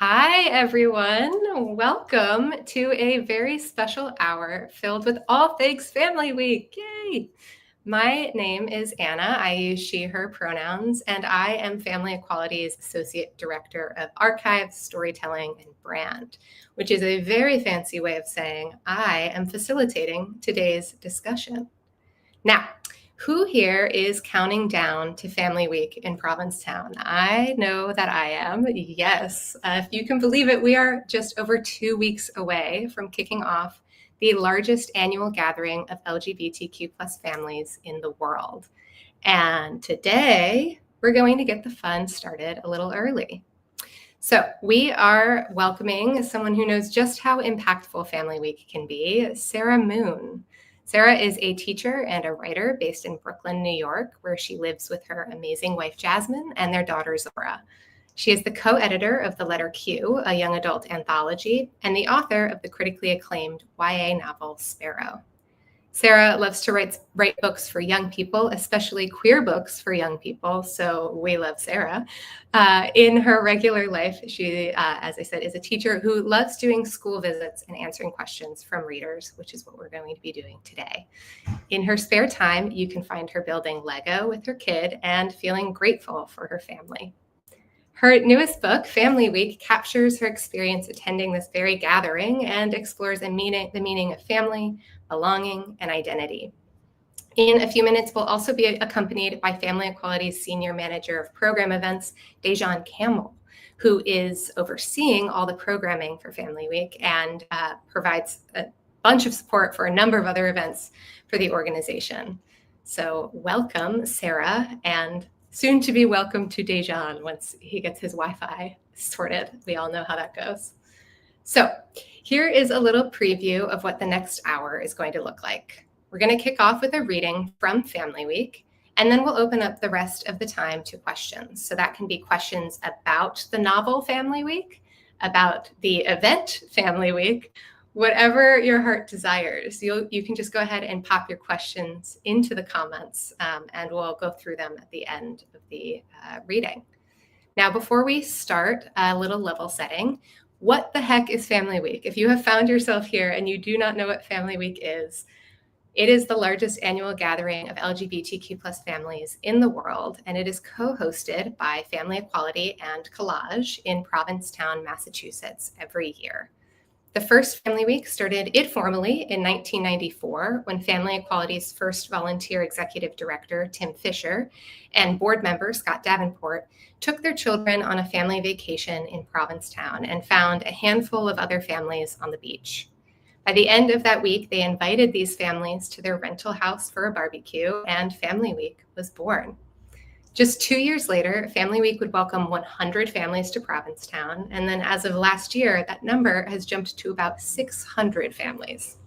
Hi, everyone. Welcome to a very special hour filled with all things Family Week. Yay! My name is Anna. I use she, her pronouns, and I am Family Equality's Associate Director of Archives, Storytelling, and Brand, which is a very fancy way of saying I am facilitating today's discussion. Now, who here is counting down to Family Week in Provincetown? I know that I am. Yes. If you can believe it, we are just over 2 weeks away from kicking off the largest annual gathering of LGBTQ plus families in the world. And today, we're going to get the fun started a little early. So we are welcoming someone who knows just how impactful Family Week can be, Sarah Moon. Sarah is a teacher and a writer based in Brooklyn, New York, where she lives with her amazing wife, Jasmine, and their daughter, Zora. She is the co-editor of The Letter Q, a young adult anthology, and the author of the critically acclaimed YA novel, Sparrow. Sarah loves to write books for young people, especially queer books for young people, so we love Sarah. In her regular life, she, as I said, is a teacher who loves doing school visits and answering questions from readers, which is what we're going to be doing today. In her spare time, you can find her building Lego with her kid and feeling grateful for her family. Her newest book, Family Week, captures her experience attending this very gathering and explores the meaning of family, belonging, and identity. In a few minutes, we'll also be accompanied by Family Equality's Senior Manager of Program Events, Dejon Campbell, who is overseeing all the programming for Family Week and provides a bunch of support for a number of other events for the organization. So welcome, Sarah, and soon to be welcome to Dejon once he gets his Wi-Fi sorted. We all know how that goes. So here is a little preview of what the next hour is going to look like. We're going to kick off with a reading from Family Week, and then we'll open up the rest of the time to questions. So that can be questions about the novel Family Week, about the event Family Week, whatever your heart desires. You can just go ahead and pop your questions into the comments, and we'll go through them at the end of the reading. Now, before we start, a little level setting. What the heck is Family Week? If you have found yourself here and you do not know what Family Week is, it is the largest annual gathering of LGBTQ plus families in the world, and it is co-hosted by Family Equality and Collage in Provincetown, Massachusetts every year. The first Family Week started informally in 1994 when Family Equality's first volunteer executive director, Tim Fisher, and board member, Scott Davenport, took their children on a family vacation in Provincetown and found a handful of other families on the beach. By the end of that week, they invited these families to their rental house for a barbecue, and Family Week was born. Just 2 years later, Family Week would welcome 100 families to Provincetown, and then as of last year, that number has jumped to about 600 families.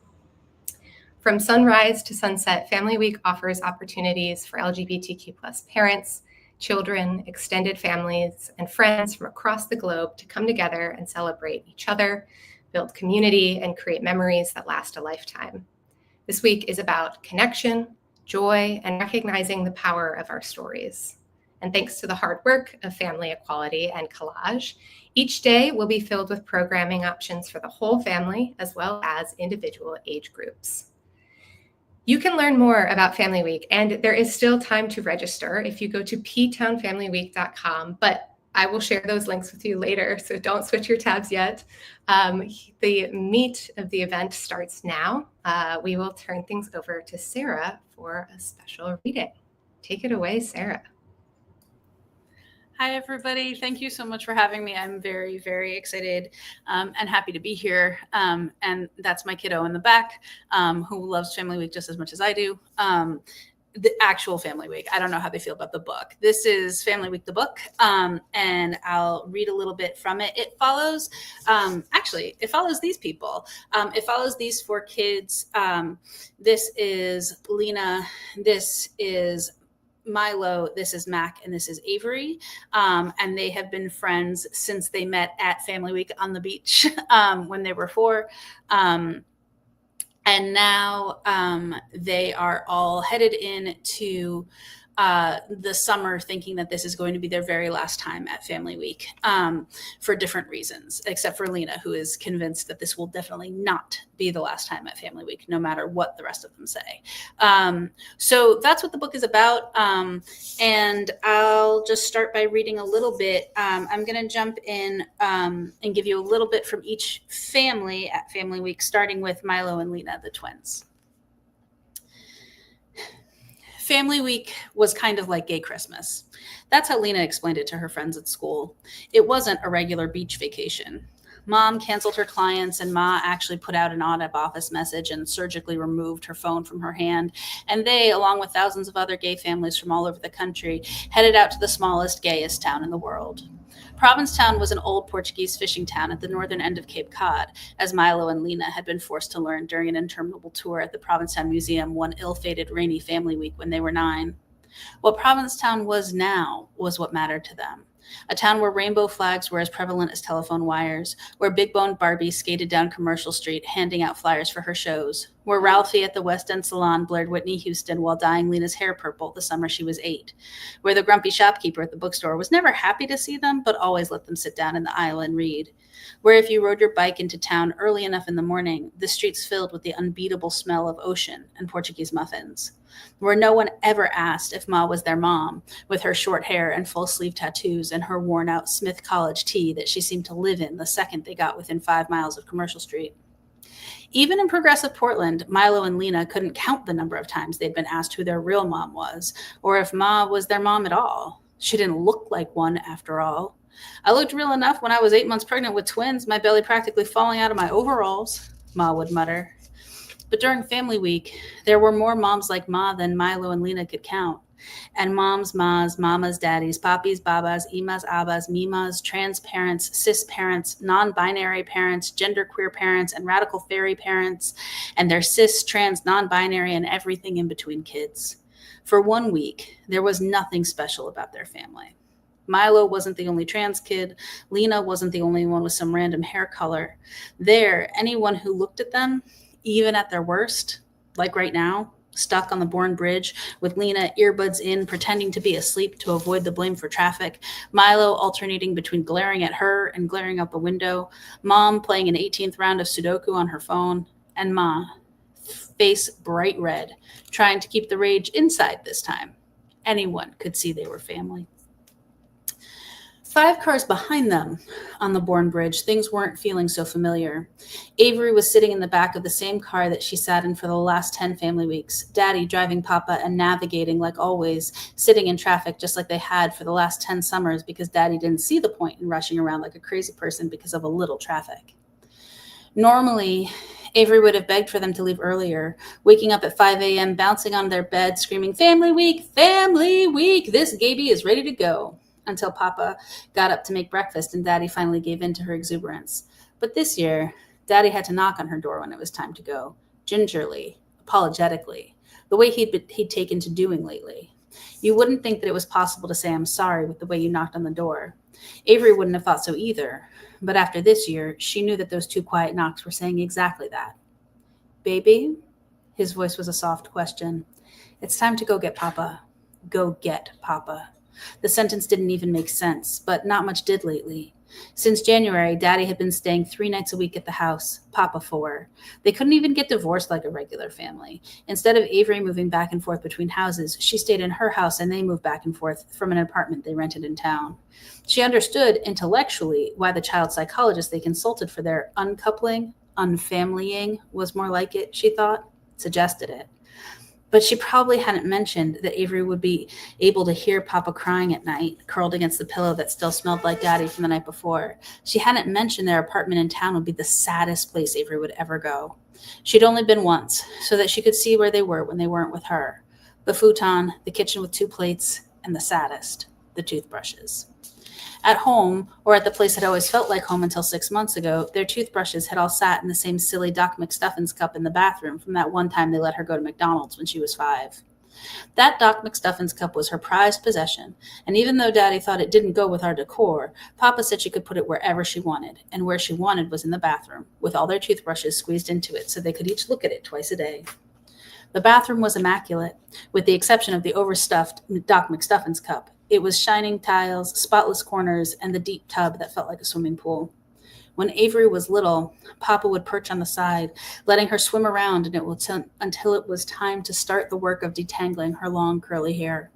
From sunrise to sunset, Family Week offers opportunities for LGBTQ plus parents, children, extended families, and friends from across the globe to come together and celebrate each other, build community, and create memories that last a lifetime. This week is about connection, joy, and recognizing the power of our stories. And thanks to the hard work of Family Equality and Collage, each day will be filled with programming options for the whole family, as well as individual age groups. You can learn more about Family Week, and there is still time to register if you go to ptownfamilyweek.com, but I will share those links with you later, so don't switch your tabs yet. The meat of the event starts now. We will turn things over to Sarah for a special reading. Take it away, Sarah. Hi, everybody. Thank you so much for having me. I'm very, very excited and happy to be here. And that's my kiddo in the back who loves Family Week just as much as I do. The actual Family Week. I don't know how they feel about the book. This is Family Week, the book, and I'll read a little bit from it. It follows, it follows these people. It follows these 4 kids. This is Lena. This is Milo, this is Mac, and this is Avery. And they have been friends since they met at Family Week on the beach when they were 4. And now they are all headed in to the summer thinking that this is going to be their very last time at Family Week, for different reasons, except for Lena, who is convinced that this will definitely not be the last time at Family Week, no matter what the rest of them say. So that's what the book is about. And I'll just start by reading a little bit. I'm going to jump in and give you a little bit from each family at Family Week, starting with Milo and Lena, the twins. Family Week was kind of like gay Christmas. That's how Lena explained it to her friends at school. It wasn't a regular beach vacation. Mom canceled her clients, and Ma actually put out an out-of-office message and surgically removed her phone from her hand. And they, along with thousands of other gay families from all over the country, headed out to the smallest, gayest town in the world. Provincetown was an old Portuguese fishing town at the northern end of Cape Cod, as Milo and Lena had been forced to learn during an interminable tour at the Provincetown Museum one ill-fated rainy Family Week when they were 9. What Provincetown was now was what mattered to them. A town where rainbow flags were as prevalent as telephone wires, where big-boned Barbie skated down Commercial Street handing out flyers for her shows, where Ralphie at the West End Salon blared Whitney Houston while dyeing Lena's hair purple the summer she was 8, where the grumpy shopkeeper at the bookstore was never happy to see them but always let them sit down in the aisle and read, where if you rode your bike into town early enough in the morning, the streets filled with the unbeatable smell of ocean and Portuguese muffins, where no one ever asked if Ma was their mom, with her short hair and full-sleeve tattoos and her worn-out Smith College tee that she seemed to live in the second they got within 5 miles of Commercial Street. Even in progressive Portland, Milo and Lena couldn't count the number of times they'd been asked who their real mom was, or if Ma was their mom at all. She didn't look like one, after all. I looked real enough when I was 8 months pregnant with twins, my belly practically falling out of my overalls, Ma would mutter. But during Family Week, there were more moms like Ma than Milo and Lena could count. And moms, mas, mamas, daddies, poppies, babas, imas, abas, mimas, trans parents, cis parents, non-binary parents, genderqueer parents, and radical fairy parents, and their cis, trans, non-binary, and everything in between kids. For 1 week, there was nothing special about their family. Milo wasn't the only trans kid. Lena wasn't the only one with some random hair color. There, anyone who looked at them, even at their worst, like right now, stuck on the Bourne Bridge with Lena earbuds in, pretending to be asleep to avoid the blame for traffic, Milo alternating between glaring at her and glaring out the window, Mom playing an 18th round of Sudoku on her phone, and Ma, face bright red, trying to keep the rage inside this time. Anyone could see they were family. 5 cars behind them on the Bourne Bridge, things weren't feeling so familiar. Avery was sitting in the back of the same car that she sat in for the last 10 Family Weeks, Daddy driving Papa and navigating like always, sitting in traffic just like they had for the last 10 summers because Daddy didn't see the point in rushing around like a crazy person because of a little traffic. Normally, Avery would have begged for them to leave earlier, waking up at 5 a.m., bouncing on their bed, screaming, Family Week, this Gaby is ready to go, until Papa got up to make breakfast and Daddy finally gave in to her exuberance. But this year, Daddy had to knock on her door when it was time to go, gingerly, apologetically, the way he'd taken to doing lately. You wouldn't think that it was possible to say I'm sorry with the way you knocked on the door. Avery wouldn't have thought so either, but after this year, she knew that those 2 quiet knocks were saying exactly that. Baby? His voice was a soft question. It's time to go get Papa. Go get Papa. The sentence didn't even make sense, but not much did lately. Since January, Daddy had been staying 3 nights a week at the house, Papa 4. They couldn't even get divorced like a regular family. Instead of Avery moving back and forth between houses, she stayed in her house and they moved back and forth from an apartment they rented in town. She understood intellectually why the child psychologist they consulted for their uncoupling, unfamilying was more like it, she thought, suggested it. But she probably hadn't mentioned that Avery would be able to hear Papa crying at night, curled against the pillow that still smelled like Daddy from the night before. She hadn't mentioned their apartment in town would be the saddest place Avery would ever go. She'd only been once, so that she could see where they were when they weren't with her. The futon, the kitchen with 2 plates, and the saddest, the toothbrushes. At home, or at the place that always felt like home until 6 months ago, their toothbrushes had all sat in the same silly Doc McStuffins cup in the bathroom from that one time they let her go to McDonald's when she was 5. That Doc McStuffins cup was her prized possession, and even though Daddy thought it didn't go with our decor, Papa said she could put it wherever she wanted, and where she wanted was in the bathroom, with all their toothbrushes squeezed into it so they could each look at it twice a day. The bathroom was immaculate, with the exception of the overstuffed Doc McStuffins cup. It was shining tiles, spotless corners, and the deep tub that felt like a swimming pool. When Avery was little, Papa would perch on the side, letting her swim around until it was time to start the work of detangling her long curly hair.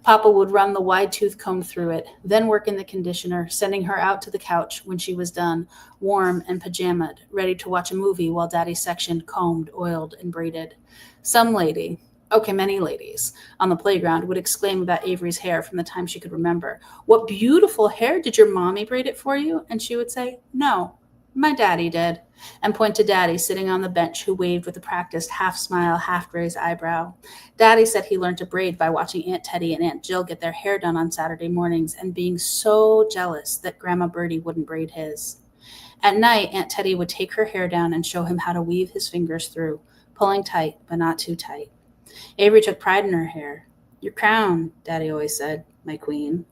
Papa would run the wide tooth comb through it, then work in the conditioner, sending her out to the couch when she was done, warm and pajamaed, ready to watch a movie while Daddy sectioned, combed, oiled, and braided. Some lady, okay, many ladies, on the playground would exclaim about Avery's hair from the time she could remember. "What beautiful hair! Did your mommy braid it for you?" And she would say, "No, my daddy did," and point to Daddy sitting on the bench who waved with a practiced half-smile, half-raised eyebrow. Daddy said he learned to braid by watching Aunt Teddy and Aunt Jill get their hair done on Saturday mornings and being so jealous that Grandma Birdie wouldn't braid his. At night, Aunt Teddy would take her hair down and show him how to weave his fingers through, pulling tight, but not too tight. Avery took pride in her hair. "Your crown," Daddy always said, "my queen."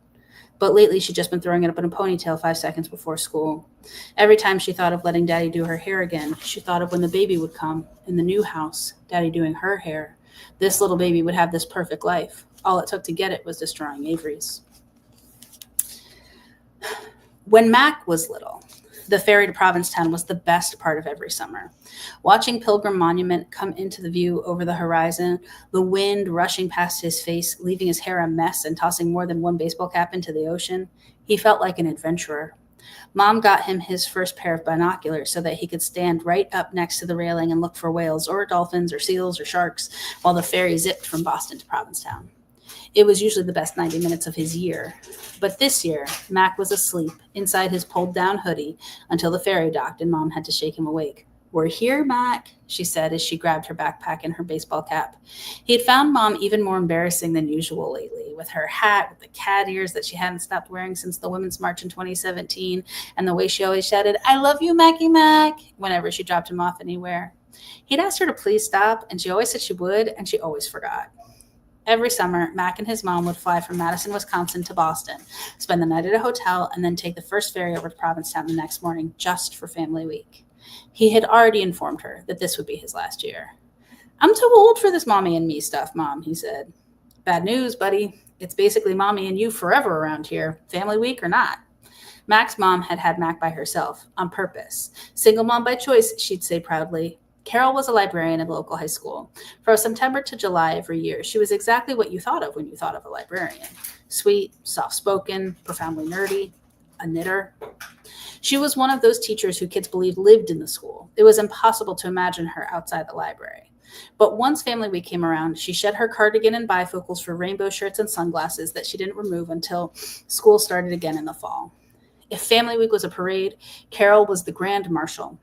But lately she'd just been throwing it up in a ponytail 5 seconds before school. Every time she thought of letting Daddy do her hair again, she thought of when the baby would come, in the new house, Daddy doing her hair. This little baby would have this perfect life. All it took to get it was destroying Avery's. When Mac was little, the ferry to Provincetown was the best part of every summer. Watching Pilgrim Monument come into the view over the horizon, the wind rushing past his face, leaving his hair a mess and tossing more than one baseball cap into the ocean, he felt like an adventurer. Mom got him his first pair of binoculars so that he could stand right up next to the railing and look for whales or dolphins or seals or sharks while the ferry zipped from Boston to Provincetown. It was usually the best 90 minutes of his year. But this year, Mac was asleep inside his pulled-down hoodie until the ferry docked and Mom had to shake him awake. "We're here, Mac," she said as she grabbed her backpack and her baseball cap. He had found Mom even more embarrassing than usual lately, with her hat with the cat ears that she hadn't stopped wearing since the Women's March in 2017, and the way she always shouted, "I love you, Mackie Mac," whenever she dropped him off anywhere. He'd asked her to please stop, and she always said she would, and she always forgot. Every summer, Mac and his mom would fly from Madison, Wisconsin to Boston, spend the night at a hotel, and then take the first ferry over to Provincetown the next morning just for Family Week. He had already informed her that this would be his last year. "I'm too old for this mommy and me stuff, Mom," he said. "Bad news, buddy. It's basically mommy and you forever around here, Family Week or not." Mac's mom had had Mac by herself, on purpose. Single mom by choice, she'd say proudly. Carol was a librarian at the local high school. From September to July every year, she was exactly what you thought of when you thought of a librarian. Sweet, soft-spoken, profoundly nerdy, a knitter. She was one of those teachers who kids believed lived in the school. It was impossible to imagine her outside the library. But once Family Week came around, she shed her cardigan and bifocals for rainbow shirts and sunglasses that she didn't remove until school started again in the fall. If Family Week was a parade, Carol was the grand marshal,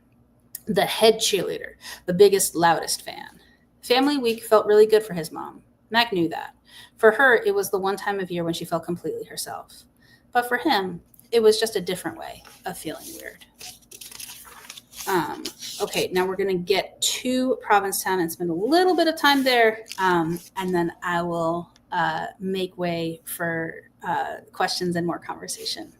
the head cheerleader, the biggest, loudest fan. Family Week felt really good for his mom. Mac knew that. For her, it was the one time of year when she felt completely herself. But for him, it was just a different way of feeling weird. Okay, now we're going to get to Provincetown and spend a little bit of time there, and then I will make way for questions and more conversation.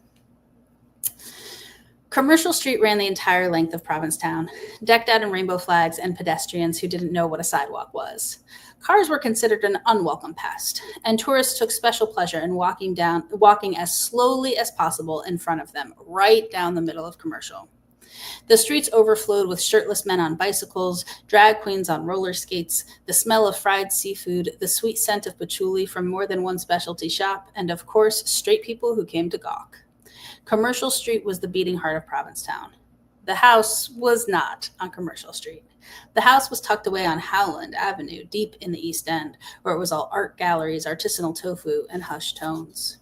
Commercial Street ran the entire length of Provincetown, decked out in rainbow flags and pedestrians who didn't know what a sidewalk was. Cars were considered an unwelcome pest, and tourists took special pleasure in walking as slowly as possible in front of them, right down the middle of Commercial. The streets overflowed with shirtless men on bicycles, drag queens on roller skates, the smell of fried seafood, the sweet scent of patchouli from more than one specialty shop, and of course, straight people who came to gawk. Commercial Street was the beating heart of Provincetown. The house was not on Commercial Street. The house was tucked away on Howland Avenue, deep in the East End, where it was all art galleries, artisanal tofu, and hushed tones.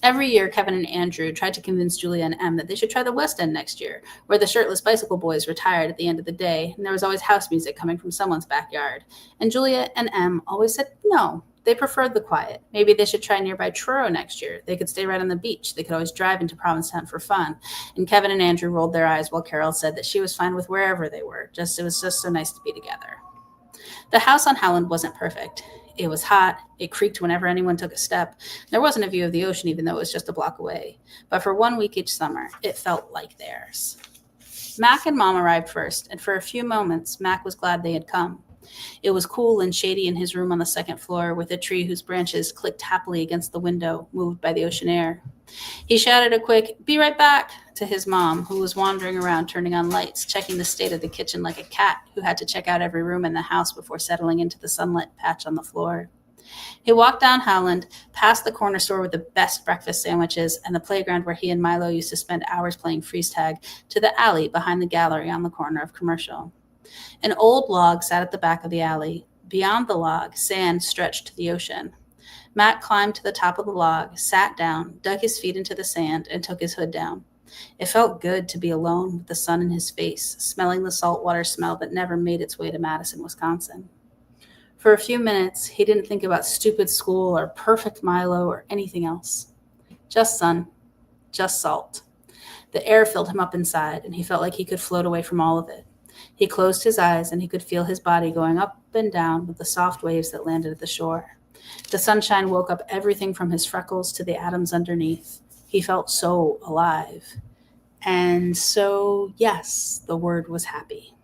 Every year, Kevin and Andrew tried to convince Julia and Em that they should try the West End next year, where the shirtless bicycle boys retired at the end of the day, and there was always house music coming from someone's backyard. And Julia and Em always said no. They preferred the quiet. Maybe they should try nearby Truro next year. They could stay right on the beach. They could always drive into Provincetown for fun. And Kevin and Andrew rolled their eyes while Carol said that she was fine with wherever they were. It was just so nice to be together. The house on Howland wasn't perfect. It was hot. It creaked whenever anyone took a step. There wasn't a view of the ocean, even though it was just a block away. But for 1 week each summer, it felt like theirs. Mac and Mom arrived first, and for a few moments, Mac was glad they had come. It was cool and shady in his room on the second floor, with a tree whose branches clicked happily against the window, moved by the ocean air. He shouted a quick, "Be right back," to his mom, who was wandering around turning on lights, checking the state of the kitchen like a cat who had to check out every room in the house before settling into the sunlit patch on the floor. He walked down Howland, past the corner store with the best breakfast sandwiches and the playground where he and Milo used to spend hours playing freeze tag, to the alley behind the gallery on the corner of Commercial. An old log sat at the back of the alley. Beyond the log, sand stretched to the ocean. Matt climbed to the top of the log, sat down, dug his feet into the sand, and took his hood down. It felt good to be alone with the sun in his face, smelling the saltwater smell that never made its way to Madison, Wisconsin. For a few minutes, he didn't think about stupid school or perfect Milo or anything else. Just sun, just salt. The air filled him up inside, and he felt like he could float away from all of it. He closed his eyes, and he could feel his body going up and down with the soft waves that landed at the shore. The sunshine woke up everything from his freckles to the atoms underneath. He felt so alive. And so, yes, the word was happy.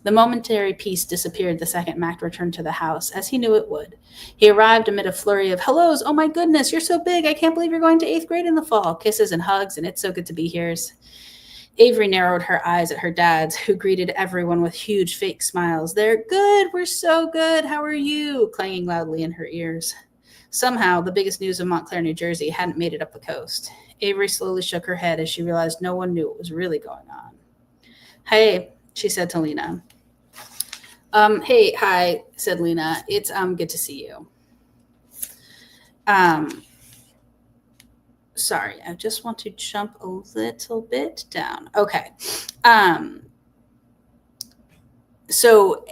The momentary peace disappeared the second Mac returned to the house, as he knew it would. He arrived amid a flurry of hellos. "Oh my goodness, you're so big. I can't believe you're going to 8th grade in the fall." Kisses and hugs, and "It's so good to be here's." Avery narrowed her eyes at her dad's, who greeted everyone with huge fake smiles. "They're good. We're so good. How are you?" clanging loudly in her ears. Somehow, the biggest news of Montclair, New Jersey hadn't made it up the coast. Avery slowly shook her head as she realized no one knew what was really going on. "Hey," she said to Lena. "Hey, hi," said Lena. "It's good to see you." Sorry, I just want to jump a little bit down. Okay. So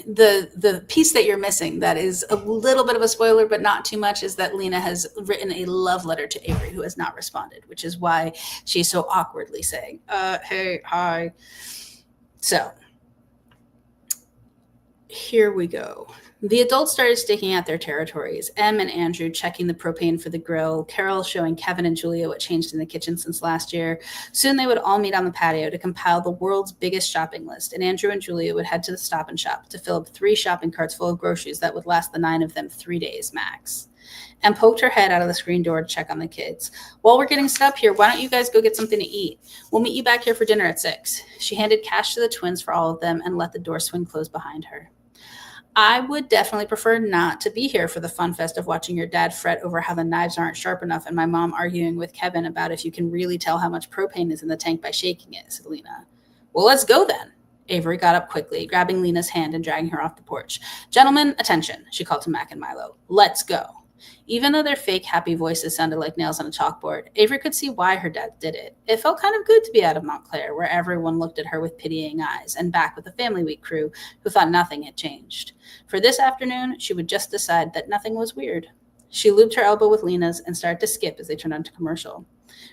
the piece that you're missing that is a little bit of a spoiler, but not too much, is that Lena has written a love letter to Avery, who has not responded, which is why she's so awkwardly saying, "Hey, hi." So here we go. The adults started staking out their territories. Em and Andrew checking the propane for the grill, Carol showing Kevin and Julia what changed in the kitchen since last year. Soon they would all meet on the patio to compile the world's biggest shopping list, and Andrew and Julia would head to the Stop and Shop to fill up 3 shopping carts full of groceries that would last the 9 of them 3 days max. Em poked her head out of the screen door to check on the kids. "While we're getting set up here, why don't you guys go get something to eat? We'll meet you back here for dinner at 6. She handed cash to the twins for all of them and let the door swing closed behind her. "I would definitely prefer not to be here for the fun fest of watching your dad fret over how the knives aren't sharp enough and my mom arguing with Kevin about if you can really tell how much propane is in the tank by shaking it," said Lena. "Well, let's go then." Avery got up quickly, grabbing Lena's hand and dragging her off the porch. "Gentlemen, attention," she called to Mac and Milo. "Let's go." Even though their fake happy voices sounded like nails on a chalkboard, Avery could see why her dad did it. It felt kind of good to be out of Montclair, where everyone looked at her with pitying eyes, and back with the Family Week crew who thought nothing had changed. For this afternoon, she would just decide that nothing was weird. She looped her elbow with Lena's and started to skip as they turned onto Commercial.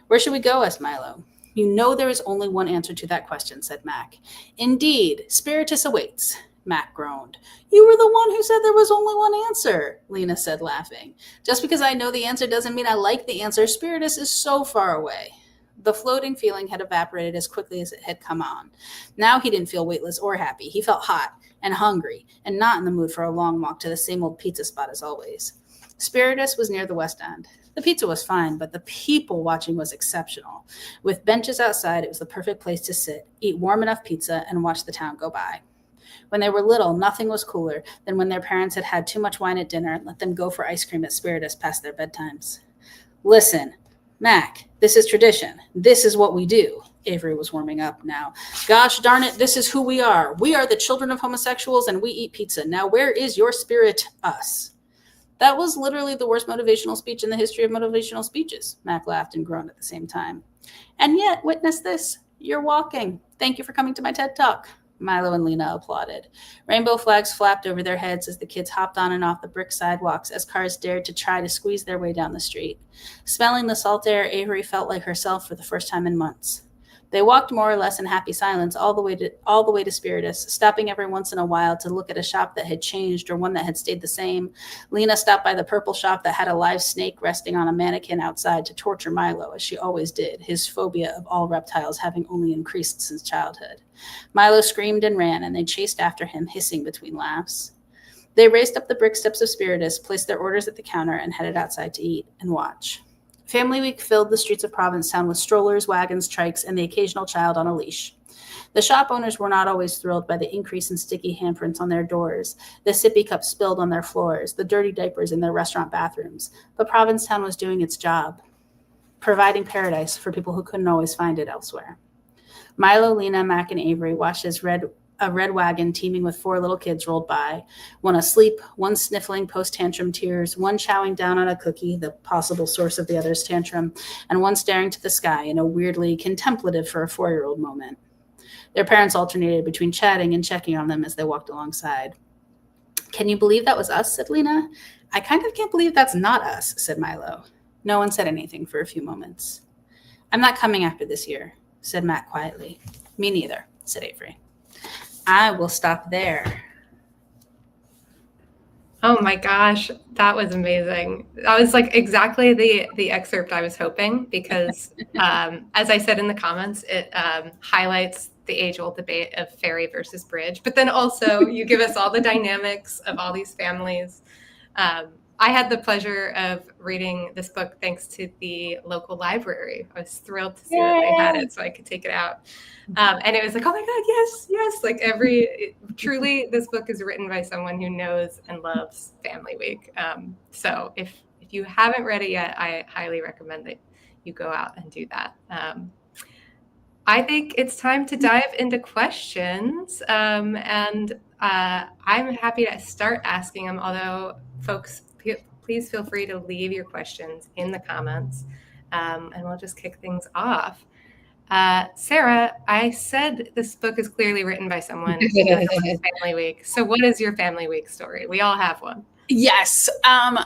"Where should we go?" asked Milo. "You know there is only one answer to that question," said Mac. "Indeed, Spiritus awaits." Mac groaned. "You were the one who said there was only one answer," Lena said, laughing. "Just because I know the answer doesn't mean I like the answer. Spiritus is so far away." The floating feeling had evaporated as quickly as it had come on. Now he didn't feel weightless or happy. He felt hot and hungry and not in the mood for a long walk to the same old pizza spot as always. Spiritus was near the West End. The pizza was fine, but the people watching was exceptional. With benches outside, it was the perfect place to sit, eat warm enough pizza, and watch the town go by. When they were little, nothing was cooler than when their parents had had too much wine at dinner and let them go for ice cream at Spiritus past their bedtimes. "Listen, Mac, this is tradition. This is what we do." Avery was warming up now. "Gosh darn it, this is who we are. We are the children of homosexuals and we eat pizza. Now where is your spirit, us?" That was literally the worst motivational speech in the history of motivational speeches. Mac laughed and groaned at the same time. "And yet, witness this. You're walking. Thank you for coming to my TED Talk." Milo and Lena applauded. Rainbow flags flapped over their heads as the kids hopped on and off the brick sidewalks as cars dared to try to squeeze their way down the street. Smelling the salt air, Avery felt like herself for the first time in months. They walked more or less in happy silence all the way to Spiritus, stopping every once in a while to look at a shop that had changed or one that had stayed the same. Lena stopped by the purple shop that had a live snake resting on a mannequin outside to torture Milo, as she always did, his phobia of all reptiles having only increased since childhood. Milo screamed and ran, and they chased after him, hissing between laughs. They raced up the brick steps of Spiritus, placed their orders at the counter, and headed outside to eat and watch. Family Week filled the streets of Provincetown with strollers, wagons, trikes, and the occasional child on a leash. The shop owners were not always thrilled by the increase in sticky handprints on their doors, the sippy cups spilled on their floors, the dirty diapers in their restaurant bathrooms, but Provincetown was doing its job, providing paradise for people who couldn't always find it elsewhere. Milo, Lena, Mac, and Avery watched as a red wagon teeming with 4 little kids rolled by, one asleep, one sniffling post-tantrum tears, one chowing down on a cookie, the possible source of the other's tantrum, and one staring to the sky in a weirdly contemplative for a 4-year-old moment. Their parents alternated between chatting and checking on them as they walked alongside. "Can you believe that was us?" said Lena. "I kind of can't believe that's not us," said Milo. No one said anything for a few moments. "I'm not coming after this year," said Matt quietly. "Me neither," said Avery. I will stop there. Oh my gosh, that was amazing. That was like exactly the excerpt I was hoping, because as I said in the comments, it highlights the age-old debate of fairy versus bridge, but then also you give us all the dynamics of all these families. I had the pleasure of reading this book thanks to the local library. I was thrilled to see that they had it so I could take it out. And it was like, oh my God, yes, yes. Like truly, this book is written by someone who knows and loves Family Week. So if you haven't read it yet, I highly recommend that you go out and do that. I think it's time to dive into questions. And I'm happy to start asking them, although folks, please feel free to leave your questions in the comments, and we'll just kick things off. Sarah, I said this book is clearly written by someone who knows Family Week. So what is your Family Week story? We all have one. Yes.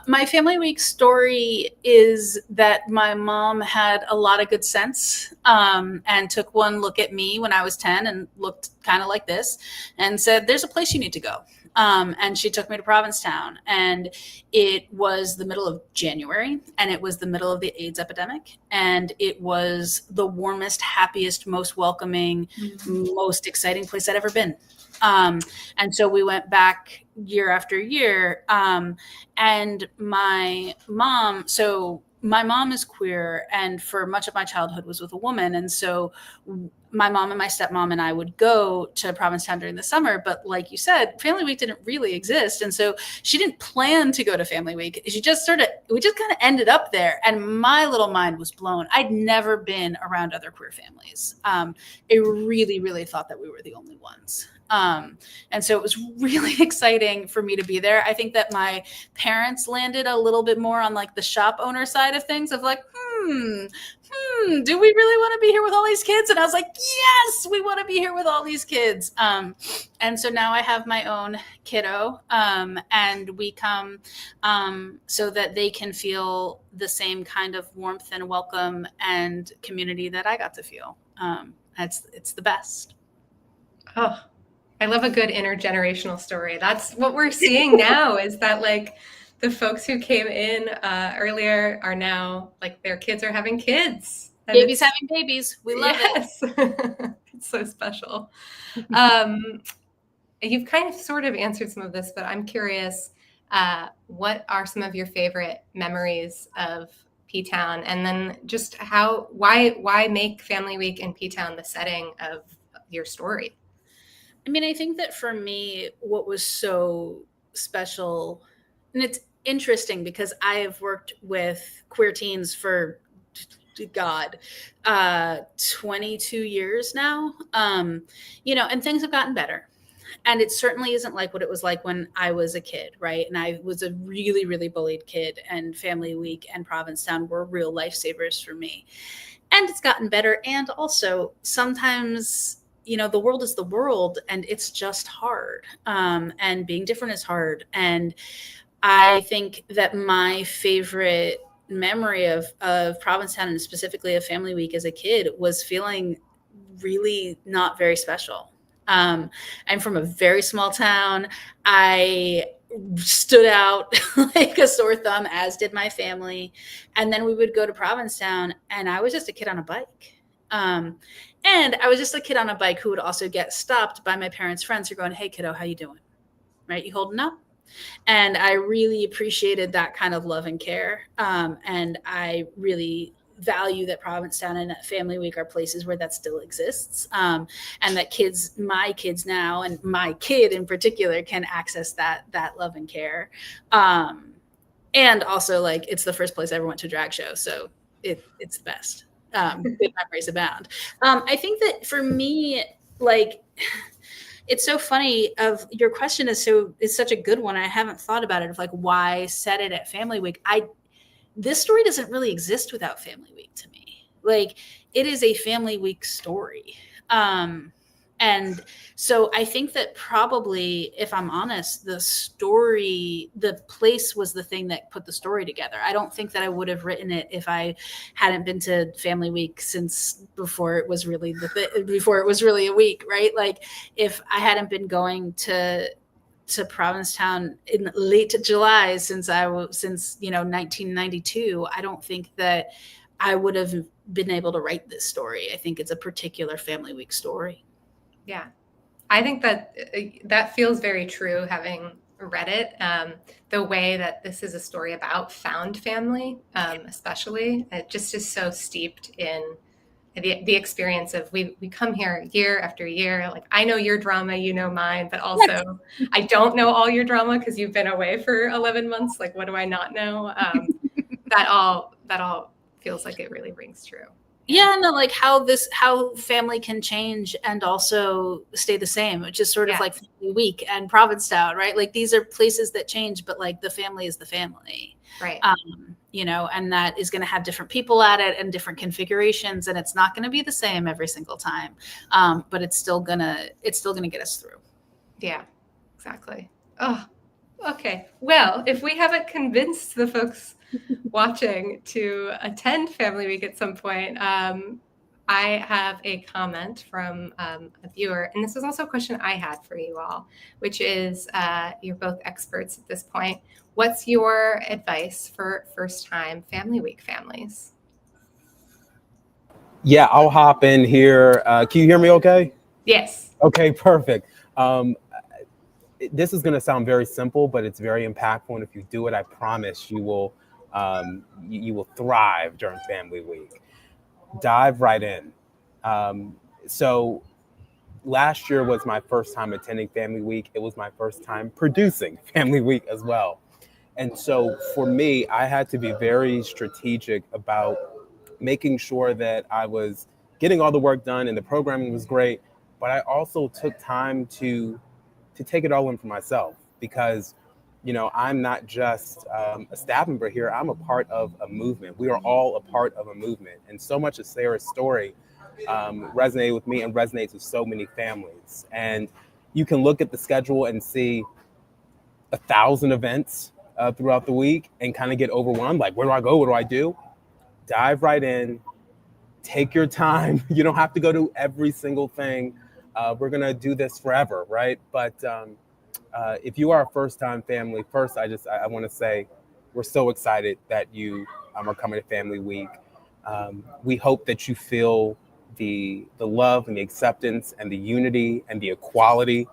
My Family Week story is that my mom had a lot of good sense, and took one look at me when I was 10 and looked kind of like this and said, "There's a place you need to go." And she took me to Provincetown, and it was the middle of January, and it was the middle of the AIDS epidemic, and it was the warmest, happiest, most welcoming, most exciting place I'd ever been. And so we went back year after year. And my mom is queer, and for much of my childhood was with a woman. And so my mom and my stepmom and I would go to Provincetown during the summer. But like you said, Family Week didn't really exist. And so she didn't plan to go to Family Week. We just kind of ended up there. And my little mind was blown. I'd never been around other queer families. I really, really thought that we were the only ones. And so it was really exciting for me to be there. I think that my parents landed a little bit more on like the shop owner side of things, of like, do we really want to be here with all these kids? And I was like, yes, we want to be here with all these kids. And so now I have my own kiddo, and we come so that they can feel the same kind of warmth and welcome and community that I got to feel. It's the best. Oh, I love a good intergenerational story. That's what we're seeing now, is that like the folks who came in earlier are now like their kids are having kids. Babies having babies. We love it. It's so special. You've kind of sort of answered some of this, but I'm curious, what are some of your favorite memories of P-Town? And then just why make Family Week in P-Town the setting of your story? I mean, I think that for me, what was so special, and it's interesting because I have worked with queer teens for, 22 years now, and things have gotten better. And it certainly isn't like what it was like when I was a kid, right? And I was a really, really bullied kid, and Family Week and Provincetown were real lifesavers for me. And it's gotten better. And also sometimes, the world is the world, and it's just hard. And being different is hard. And I think that my favorite memory of Provincetown, and specifically of Family Week as a kid, was feeling really not very special. I'm from a very small town. I stood out like a sore thumb, as did my family. And then we would go to Provincetown, and I was just a kid on a bike. And I was just a kid on a bike who would also get stopped by my parents' friends who are going, "Hey, kiddo, how you doing? Right? You holding up?" And I really appreciated that kind of love and care. And I really value that Provincetown and that Family Week are places where that still exists. And that my kids now, and my kid in particular, can access that love and care. And also, like, it's the first place I ever went to a drag show. So it's the best. Good memories abound. I think that for me, like, it's so funny. Of your question is such a good one. I haven't thought about it, of like why set it at Family Week. This story doesn't really exist without Family Week to me. Like, it is a Family Week story. And so I think that probably, if I'm honest, the place was the thing that put the story together. I don't think that I would have written it if I hadn't been to Family Week since before it was really a week, right? Like, if I hadn't been going to Provincetown in late July since 1992, I don't think that I would have been able to write this story. I think it's a particular Family Week story. Yeah, I think that feels very true, having read it. The way that this is a story about found family, especially, it just is so steeped in the experience of we come here year after year. Like, I know your drama, you know mine, but also I don't know all your drama because you've been away for 11 months. Like, what do I not know? That all feels like it really rings true. Yeah, no, like how family can change and also stay the same, which is sort of like Family Week and Provincetown, right? Like, these are places that change, but like the family is the family, right? And that is going to have different people at it and different configurations, and it's not going to be the same every single time, but it's still gonna get us through. Yeah, exactly. Oh, okay. Well, if we haven't convinced the folks watching to attend Family Week at some point, I have a comment from a viewer, and this was also a question I had for you all, which is, you're both experts at this point. What's your advice for first-time Family Week families? Yeah, I'll hop in here. Can you hear me okay? Yes. Okay, perfect. This is going to sound very simple, but it's very impactful. And if you do it, I promise you will thrive during Family Week. Dive right in. So last year was my first time attending Family Week. It was my first time producing Family Week as well. And so for me, I had to be very strategic about making sure that I was getting all the work done and the programming was great. But I also took time to take it all in for myself, because, I'm not just a staff member here. I'm a part of a movement. We are all a part of a movement. And so much of Sarah's story resonated with me and resonates with so many families. And you can look at the schedule and see 1,000 events throughout the week and kind of get overwhelmed. Like, where do I go? What do I do? Dive right in. Take your time. You don't have to go to every single thing. We're going to do this forever, right? But if you are a first-time family, first, I want to say we're so excited that you are coming to Family Week. We hope that you feel the love and the acceptance and the unity and the equality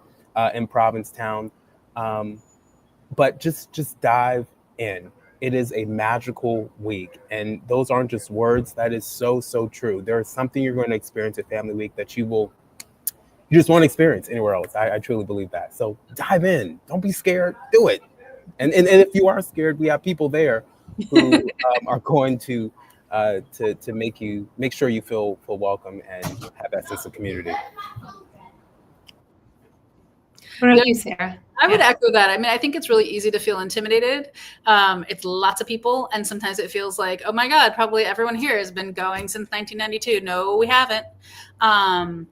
in Provincetown. But just dive in. It is a magical week. And those aren't just words. That is so, so true. There is something you're going to experience at Family Week that you just won't experience anywhere else. I truly believe that. So dive in. Don't be scared. Do it. And if you are scared, we have people there who are going to make sure you feel welcome and have that sense of community. What about you, Sarah? I would echo that. I mean, I think it's really easy to feel intimidated. It's lots of people, and sometimes it feels like, oh my God, probably everyone here has been going since 1992. No, we haven't. And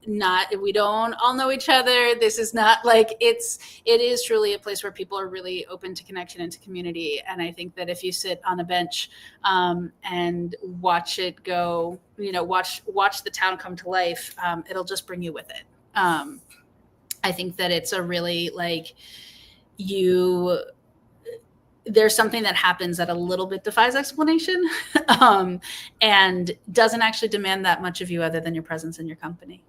we don't all know each other. This is not like it is truly a place where people are really open to connection and to community. And I think that if you sit on a bench and watch it go, watch the town come to life, it'll just bring you with it. I think that it's a really there's something that happens that a little bit defies explanation and doesn't actually demand that much of you other than your presence in your company.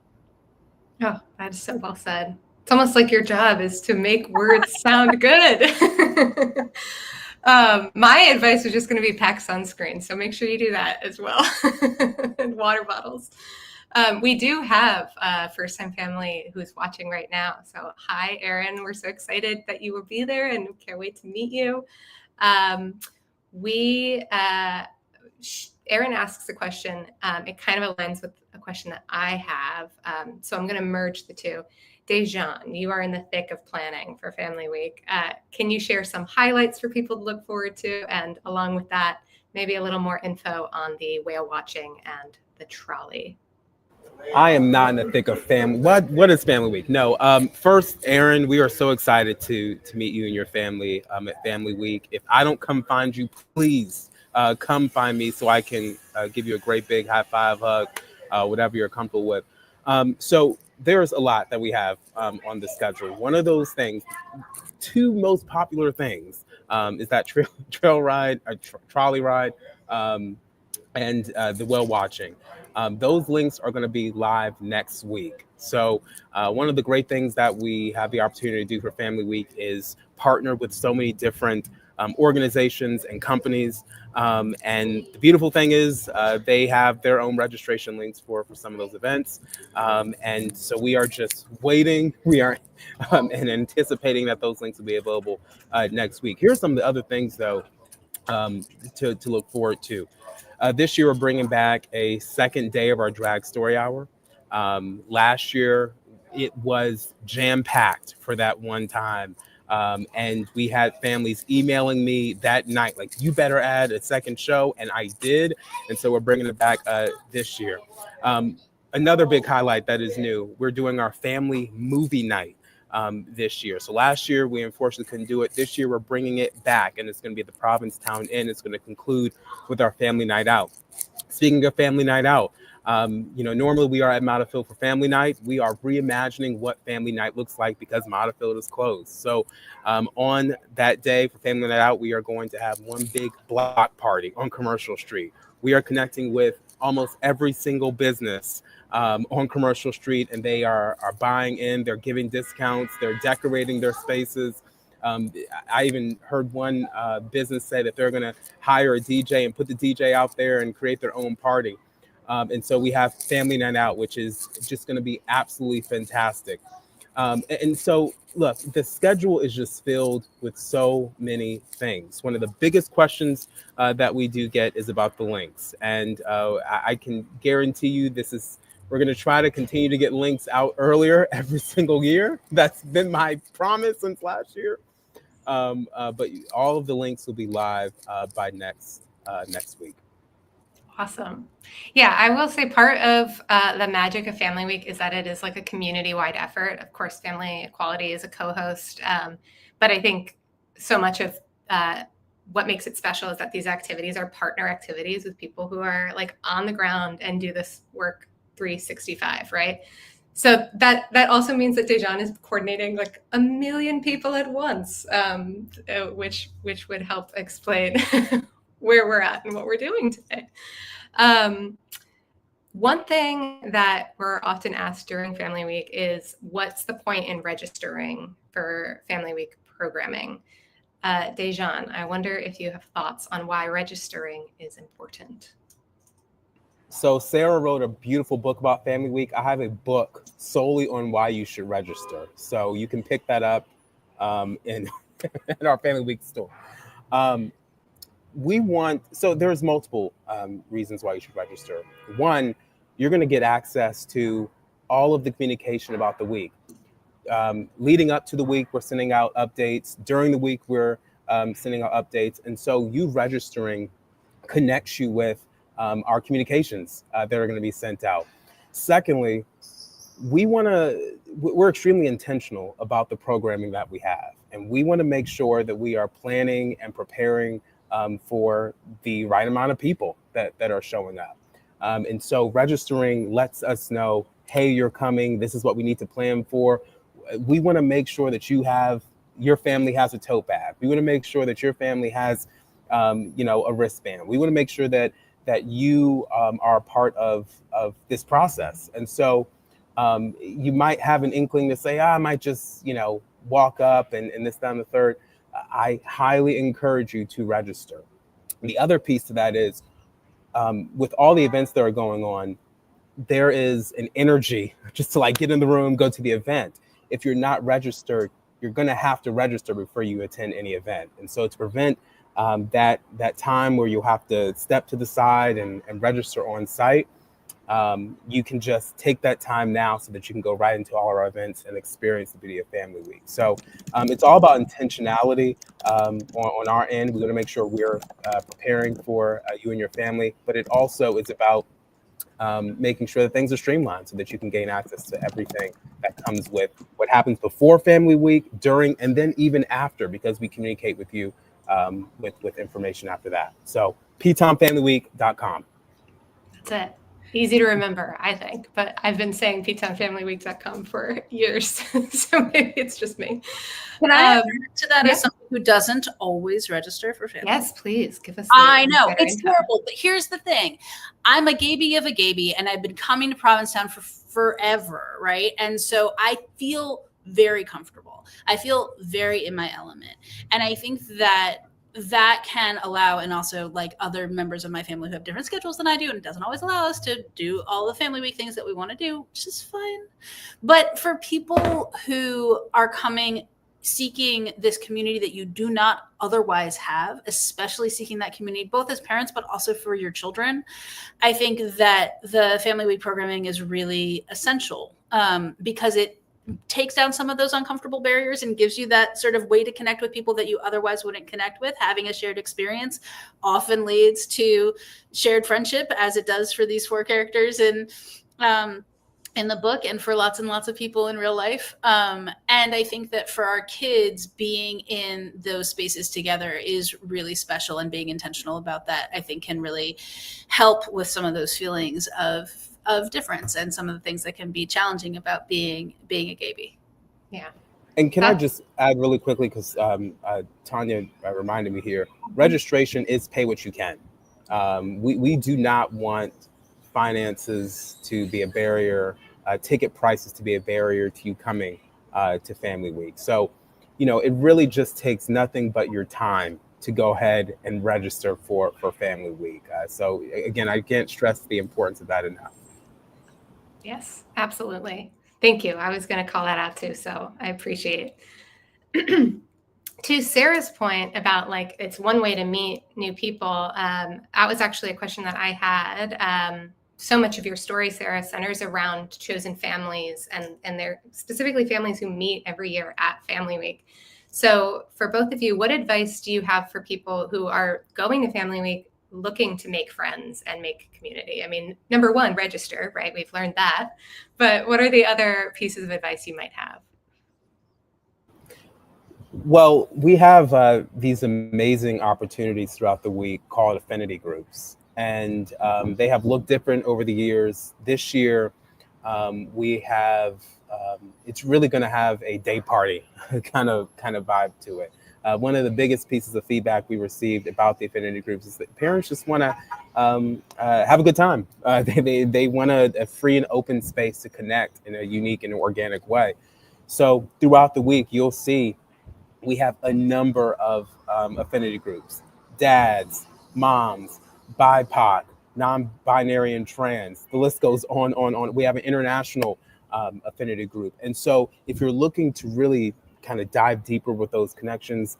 Oh, that's so well said. It's almost like your job is to make words sound good. My advice was just going to be pack sunscreen. So make sure you do that as well. And water bottles. We do have a first-time family who's watching right now. So hi, Erin. We're so excited that you will be there and can't wait to meet you. Erin asks a question. It kind of aligns with a question that I have. So I'm going to merge the two. Dejon, you are in the thick of planning for Family Week. Can you share some highlights for people to look forward to? And along with that, maybe a little more info on the whale watching and the trolley. I am not in the thick of family. What is Family Week? No. First, Erin, we are so excited to meet you and your family at Family Week. If I don't come find you, please come find me so I can give you a great big high five, hug, whatever you're comfortable with. So there's a lot that we have on the schedule. One of those things, two most popular things, is that trail ride, trolley ride, and the whale watching. Those links are going to be live next week. So one of the great things that we have the opportunity to do for Family Week is partner with so many different organizations and companies. And the beautiful thing is they have their own registration links for some of those events. And so we are just waiting. We are and anticipating that those links will be available next week. Here's some of the other things, though, to look forward to. This year, we're bringing back a second day of our drag story hour. Last year, it was jam-packed for that one time. And we had families emailing me that night, like, you better add a second show. And I did. And so we're bringing it back this year. Another big highlight that is new, we're doing our family movie night this year. So last year, we unfortunately couldn't do it. This year, we're bringing it back, and it's going to be at the Provincetown Inn. It's going to conclude with our family night out. Speaking of family night out, normally we are at Matafield for family night. We are reimagining what family night looks like because Matafield is closed. So on that day for family night out, we are going to have one big block party on Commercial Street. We are connecting with almost every single business on Commercial Street, and they are buying in, they're giving discounts, they're decorating their spaces. I even heard one business say that they're going to hire a DJ and put the DJ out there and create their own party. And so we have Family Night Out, which is just going to be absolutely fantastic. And so, look, the schedule is just filled with so many things. One of the biggest questions that we do get is about the links. And I can guarantee you we're going to try to continue to get links out earlier every single year. That's been my promise since last year. But all of the links will be live by next week. Awesome. Yeah, I will say part of the magic of Family Week is that it is like a community-wide effort. Of course, Family Equality is a co-host, but I think so much of what makes it special is that these activities are partner activities with people who are like on the ground and do this work 365, right? So that also means that Dejon is coordinating like a million people at once, which would help explain where we're at and what we're doing today. One thing that we're often asked during Family Week is, what's the point in registering for Family Week programming? Dejon, I wonder if you have thoughts on why registering is important. So Sarah wrote a beautiful book about Family Week. I have a book solely on why you should register. So you can pick that up in our Family Week store. There's multiple reasons why you should register. One, you're going to get access to all of the communication about the week. Leading up to the week, we're sending out updates. During the week, we're sending out updates. And so you registering connects you with our communications that are going to be sent out. Secondly, we're extremely intentional about the programming that we have, and we want to make sure that we are planning and preparing for the right amount of people that are showing up. And so registering lets us know, hey, you're coming. This is what we need to plan for. We want to make sure that your family has a tote bag. We want to make sure that your family has, a wristband. We want to make sure that you are a part of this process. And so you might have an inkling to say, I might just, walk up and this, that, and the third. I highly encourage you to register. The other piece to that is, with all the events that are going on, there is an energy just to like get in the room, go to the event. If you're not registered, you're going to have to register before you attend any event. And so to prevent that time where you'll have to step to the side and register on site, you can just take that time now so that you can go right into all our events and experience the Beauty of Family Week. So it's all about intentionality on our end. We're going to make sure we're preparing for you and your family, but it also is about making sure that things are streamlined so that you can gain access to everything that comes with what happens before Family Week, during, and then even after, because we communicate with you with information after that. So ptomfamilyweek.com. That's it. Easy to remember, I think, but I've been saying ptomfamilyweek.com for years, so maybe it's just me. Can I add to that as someone who doesn't always register for family? Yes, please give us. I know it's horrible, but here's the thing: I'm a gaby of a gaby, and I've been coming to Provincetown for forever, right? And so I feel very comfortable. I feel very in my element, and I think that can allow, and also like other members of my family who have different schedules than I do, and it doesn't always allow us to do all the family week things that we want to do, which is fine. But for people who are coming seeking this community that you do not otherwise have, especially seeking that community both as parents but also for your children, I think that the family week programming is really essential because it takes down some of those uncomfortable barriers and gives you that sort of way to connect with people that you otherwise wouldn't connect with. Having a shared experience often leads to shared friendship, as it does for these four characters in the book and for lots and lots of people in real life. And I think that for our kids, being in those spaces together is really special, and being intentional about that, I think, can really help with some of those feelings of difference and some of the things that can be challenging about being a gaby. Yeah. And can I just add really quickly, because Tanya reminded me here, registration is pay what you can. We do not want finances to be a barrier, ticket prices to be a barrier to you coming to Family Week. So, it really just takes nothing but your time to go ahead and register for Family Week. So again, I can't stress the importance of that enough. Yes, absolutely. Thank you. I was going to call that out too, so I appreciate it. To Sarah's point about like it's one way to meet new people, that was actually a question that I had. So much of your story, Sarah, centers around chosen families, and they're specifically families who meet every year at Family Week. So for both of you, what advice do you have for people who are going to Family Week looking to make friends and make community? I mean, number one, register, right? We've learned that. But what are the other pieces of advice you might have? Well, we have these amazing opportunities throughout the week called affinity groups. And they have looked different over the years. This year, we have, it's really going to have a day party kind of vibe to it. One of the biggest pieces of feedback we received about the affinity groups is that parents just want to have a good time. They want a free and open space to connect in a unique and organic way. So throughout the week, you'll see we have a number of affinity groups: dads, moms, BIPOC, non-binary and trans. The list goes on. We have an international affinity group. And so if you're looking to really kind of dive deeper with those connections,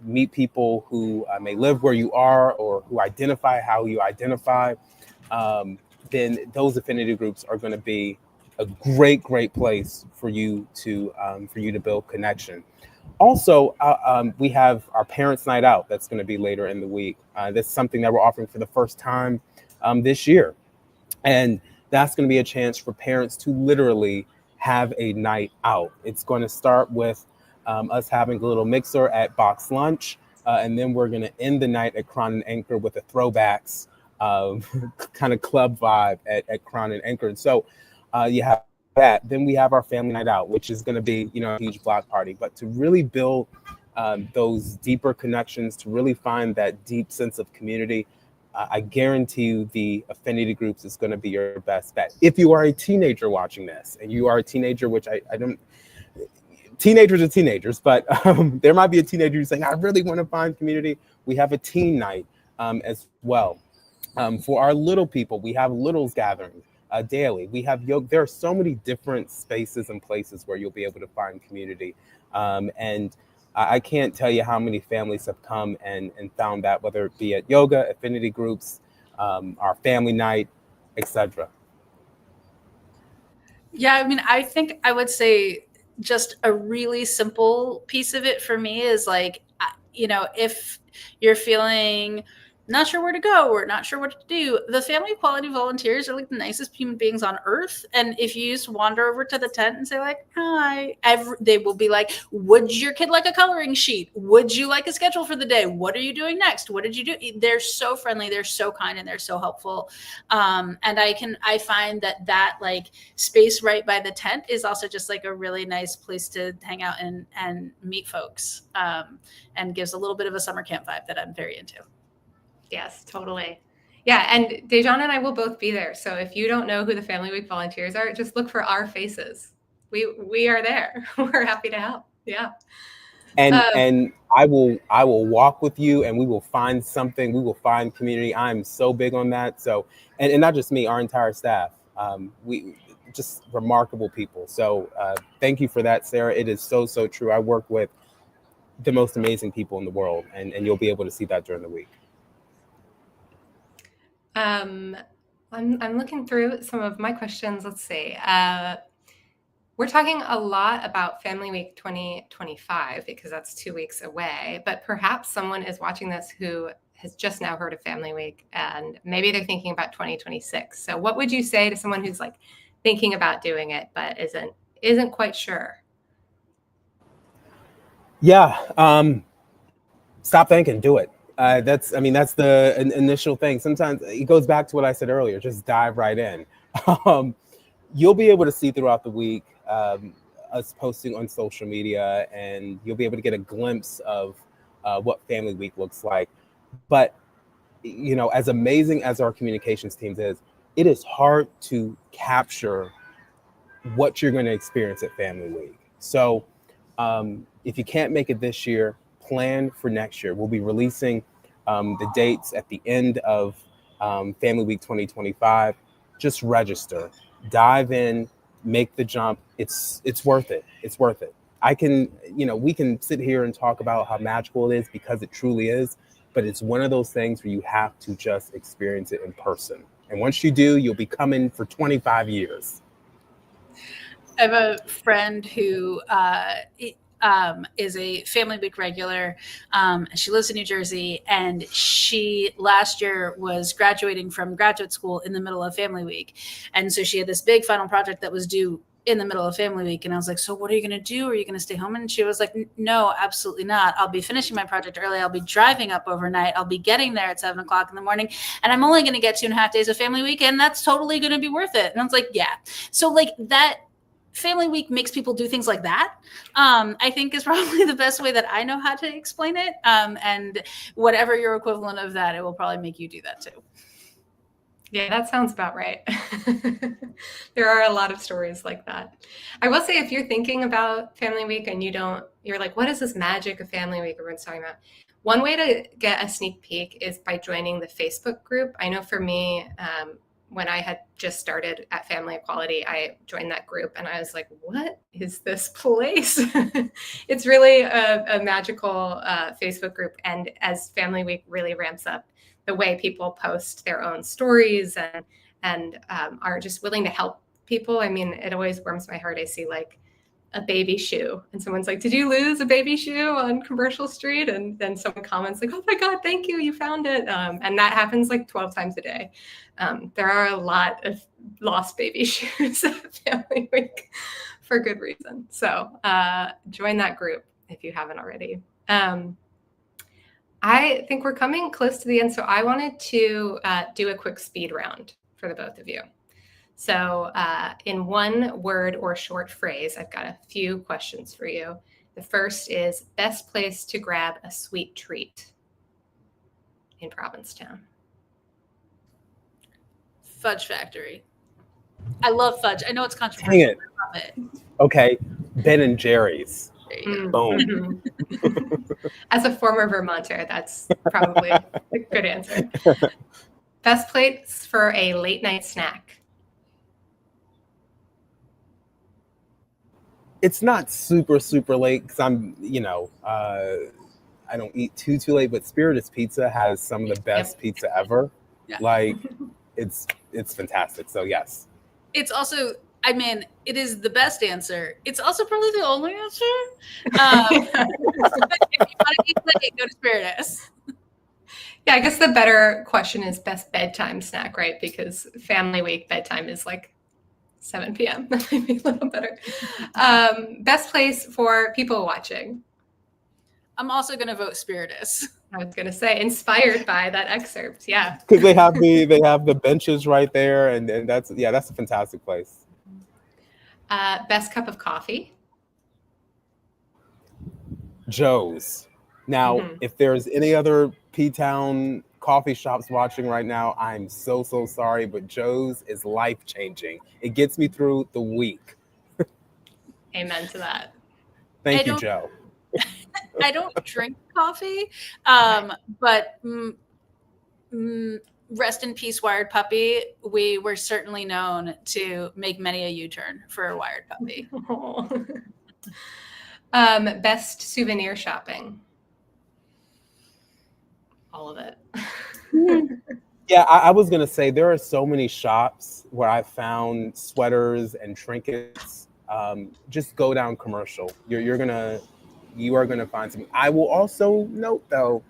meet people who may live where you are or who identify how you identify, then those affinity groups are going to be a great place for you to build connection. Also, we have our Parents' Night Out that's going to be later in the week. That's something that we're offering for the first time this year. And that's going to be a chance for parents to literally have a night out. It's going to start with us having a little mixer at Box Lunch, and then we're going to end the night at Crown and Anchor with a throwbacks kind of club vibe at Crown and Anchor. And so you have that. Then we have our family night out, which is going to be, a huge block party. But to really build those deeper connections, to really find that deep sense of community, I guarantee you the affinity groups is going to be your best bet. If you are a teenager watching this, and you are a teenager, which I don't, teenagers are teenagers, but there might be a teenager who's saying, I really want to find community. We have a teen night as well. For our little people, we have littles gathering daily. We have yoga. There are so many different spaces and places where you'll be able to find community. And I can't tell you how many families have come and found that, whether it be at yoga, affinity groups, our family night, etc. Yeah, I mean, I think I would say just a really simple piece of it for me is like, if you're feeling not sure where to go or not sure what to do, the family equality volunteers are like the nicest human beings on earth. And if you just wander over to the tent and say like, hi, they will be like, would your kid like a coloring sheet? Would you like a schedule for the day? What are you doing next? What did you do? They're so friendly. They're so kind and they're so helpful. And I find that like space right by the tent is also just like a really nice place to hang out and meet folks, and gives a little bit of a summer camp vibe that I'm very into. Yes, totally. Yeah, and Dejon and I will both be there. So if you don't know who the Family Week volunteers are, just look for our faces. We are there. We're happy to help. Yeah. And I will walk with you, and we will find something. We will find community. I'm so big on that. So and not just me, our entire staff. We just remarkable people. So thank you for that, Sarah. It is so true. I work with the most amazing people in the world, and you'll be able to see that during the week. I'm looking through some of my questions. Let's see. We're talking a lot about Family Week 2025 because that's 2 weeks away, but perhaps someone is watching this who has just now heard of Family Week and maybe they're thinking about 2026. So what would you say to someone who's like thinking about doing it but isn't quite sure? Yeah. Stop thinking, do it. That's the initial thing. Sometimes it goes back to what I said earlier, just dive right in. You'll be able to see throughout the week us posting on social media, and you'll be able to get a glimpse of what Family Week looks like. But, as amazing as our communications teams is, it is hard to capture what you're going to experience at Family Week. So if you can't make it this year, plan for next year. We'll be releasing the dates at the end of Family Week 2025. Just register, dive in, make the jump. It's worth it. It's worth it. We can sit here and talk about how magical it is because it truly is, but it's one of those things where you have to just experience it in person. And once you do, you'll be coming for 25 years. I have a friend who is a Family Week regular. She lives in New Jersey, and she last year was graduating from graduate school in the middle of Family Week. And so she had this big final project that was due in the middle of Family Week. And I was like, so what are you going to do? Are you going to stay home? And she was like, no, absolutely not. I'll be finishing my project early. I'll be driving up overnight. I'll be getting there at 7:00 in the morning. And I'm only going to get 2.5 days of Family Week. And that's totally going to be worth it. And I was like, yeah. So like that Family Week makes people do things like that. I think is probably the best way that I know how to explain it. And whatever your equivalent of that, it will probably make you do that too. Yeah, that sounds about right. There are a lot of stories like that. I will say, if you're thinking about Family Week and you're like, what is this magic of Family Week everyone's talking about? One way to get a sneak peek is by joining the Facebook group. I know for me, when I had just started at Family Equality, I joined that group and I was like, what is this place? It's really a magical Facebook group. And as Family Week really ramps up, the way people post their own stories and are just willing to help people. I mean, it always warms my heart. I see like a baby shoe, and someone's like, "Did you lose a baby shoe on Commercial Street?" And then someone comments like, "Oh my God, thank you, you found it." And that happens like 12 times a day. There are a lot of lost baby shoes at Family Week for good reason. So join that group if you haven't already. I think we're coming close to the end, so I wanted to do a quick speed round for the both of you. So in one word or short phrase, I've got a few questions for you. The first is best place to grab a sweet treat in Provincetown. Fudge Factory. I love fudge. I know it's controversial. Dang it. I love it. Okay, Ben and Jerry's. There you go. Boom. As a former Vermonter, that's probably a good answer. Best place for a late night snack. It's not super late because I'm, I don't eat too late, but Spiritus Pizza has some of the best pizza ever. Yeah. Like, it's fantastic. So yes. It's also, I mean, it is the best answer. It's also probably the only answer. But if you want to eat late, go to Spiritus. Yeah, I guess the better question is best bedtime snack, right? Because Family Week bedtime is like 7 p.m. That might be a little better. Best place for people watching. I'm also going to vote Spiritus. I was going to say inspired by that excerpt. Yeah. Because they have the benches right there, and that's a fantastic place. Best cup of coffee. Joe's. Now, if there's any other P-Town coffee shops watching right now, I'm so sorry, but Joe's is life-changing. It gets me through the week. Amen to that. Thank you, Joe. I don't drink coffee, but rest in peace, Wired Puppy. We were certainly known to make many a U-turn for Wired Puppy. Best souvenir shopping. All of it. Yeah, I was gonna say there are so many shops where I found sweaters and trinkets. Just go down Commercial. You are gonna find some. I will also note though,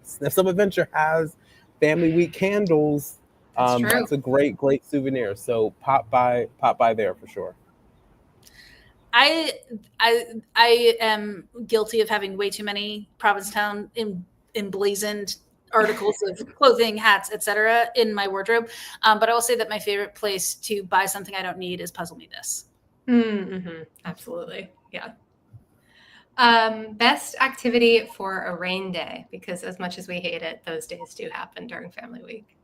Sniffs Adventure has Family Week candles. That's a great souvenir. So pop by there for sure. I am guilty of having way too many Provincetown emblazoned articles of clothing, hats, etc. in my wardrobe. But I will say that my favorite place to buy something I don't need is Puzzle Me This. Absolutely. Yeah. Best activity for a rain day, because as much as we hate it, those days do happen during Family Week.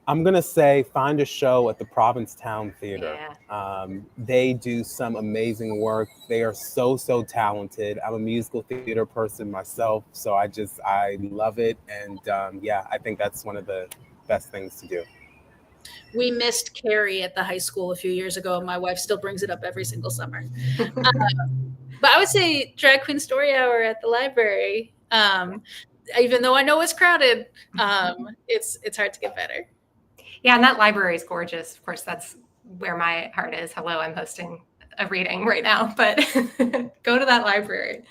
I'm gonna say find a show at the Provincetown Theater. Yeah. They do some amazing work. They are so talented. I'm a musical theater person myself, so I love it. And I think that's one of the best things to do. We missed Carrie at the high school a few years ago, and my wife still brings it up every single summer. But I would say Drag Queen Story Hour at the library. Even though I know it's crowded, it's hard to get better. Yeah, and that library is gorgeous. Of course, that's where my heart is. Hello, I'm hosting a reading right now, but go to that library.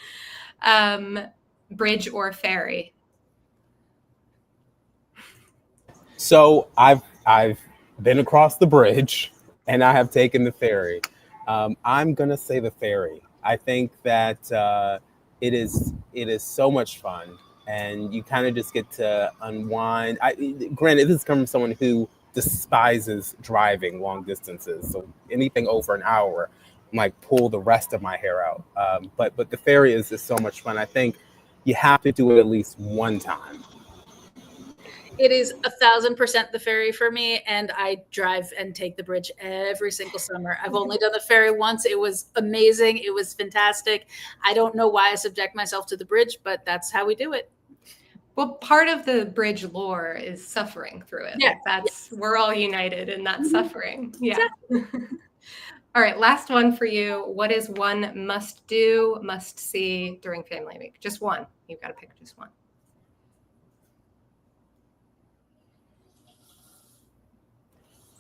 Bridge or ferry? So I've been across the bridge and I have taken the ferry. I'm gonna say the ferry. I think that it is so much fun, and you kind of just get to unwind. Granted, this is coming from someone who despises driving long distances, so anything over an hour, I'm like pull the rest of my hair out. But the ferry is just so much fun. I think you have to do it at least one time. It is 1,000% the ferry for me, and I drive and take the bridge every single summer. I've only done the ferry once. It was amazing. It was fantastic. I don't know why I subject myself to the bridge, but that's how we do it. Well, part of the bridge lore is suffering through it. Yeah. We're all united in that suffering. Yeah. Exactly. All right, last one for you. What is one must do, must see during Family Week? Just one. You've got to pick just one.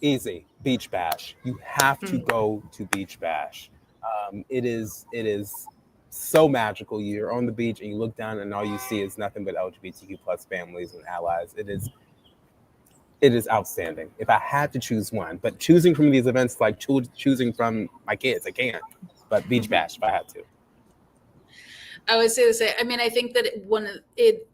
Easy. Beach Bash. You have to go to Beach Bash. It is so magical. You're on the beach and you look down and all you see is nothing but LGBTQ plus families and allies. It is outstanding. If I had to choose one, but choosing from these events like choosing from my kids, I can't. But Beach Bash, if I had to. I would say the same. I mean, I think that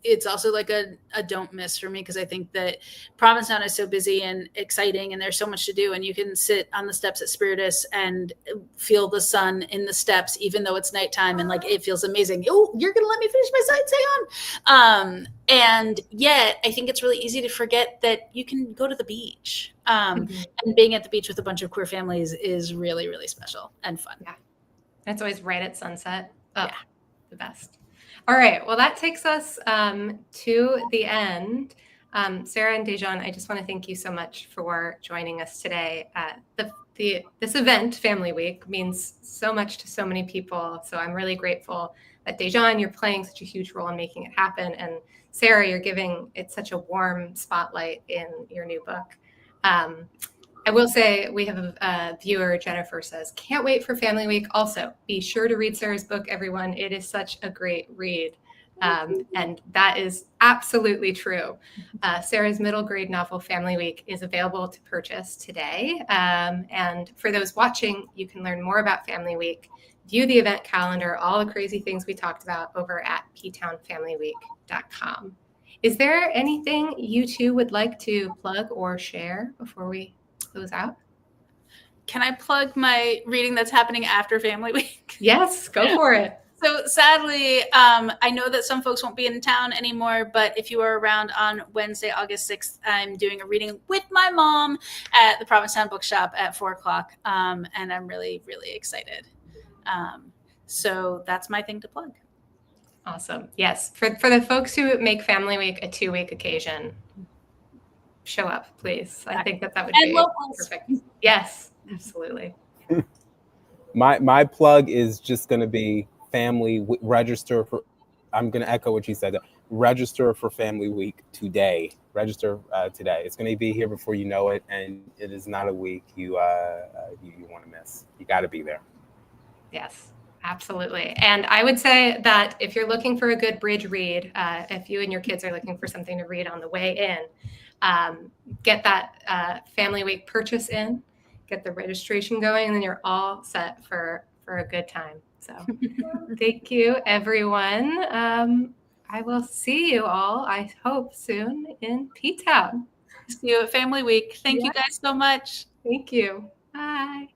it's also like a don't miss for me, because I think that Provincetown is so busy and exciting and there's so much to do, and you can sit on the steps at Spiritus and feel the sun in the steps, even though it's nighttime, and like it feels amazing. Oh, you're going to let me finish my side, hang on. And yet I think it's really easy to forget that you can go to the beach. And being at the beach with a bunch of queer families is really, really special and fun. Yeah. It's always right at sunset. Oh. Yeah. The best. All right. Well, that takes us to the end. Sarah and Dejon, I just want to thank you so much for joining us today. This event, Family Week, means so much to so many people. So I'm really grateful that Dejon, you're playing such a huge role in making it happen. And Sarah, you're giving it such a warm spotlight in your new book. I will say we have a viewer, Jennifer says, can't wait for Family Week. Also, be sure to read Sarah's book, everyone. It is such a great read. And that is absolutely true. Sarah's middle grade novel, Family Week, is available to purchase today. And for those watching, you can learn more about Family Week, view the event calendar, all the crazy things we talked about over at ptownfamilyweek.com. Is there anything you two would like to plug or share before we close out? Can I plug my reading that's happening after Family Week? Yes, go for it. So sadly, I know that some folks won't be in town anymore, but if you are around on Wednesday, August 6th, I'm doing a reading with my mom at the Provincetown Bookshop at 4:00. And I'm really, really excited. So that's my thing to plug. Awesome. Yes. For the folks who make Family Week a 2-week occasion, show up, please. I think that would be perfect. Yes, absolutely. My plug is just going to be register for. I'm going to echo what you said. Register for Family Week today. Register today. It's going to be here before you know it, and it is not a week you want to miss. You got to be there. Yes. Absolutely. And I would say that if you're looking for a good bridge read, if you and your kids are looking for something to read on the way in, get that Family Week purchase in, get the registration going, and then you're all set for a good time. So thank you, everyone. I will see you all, I hope, soon in P-Town. See you at Family Week. Thank you guys so much. Thank you. Bye.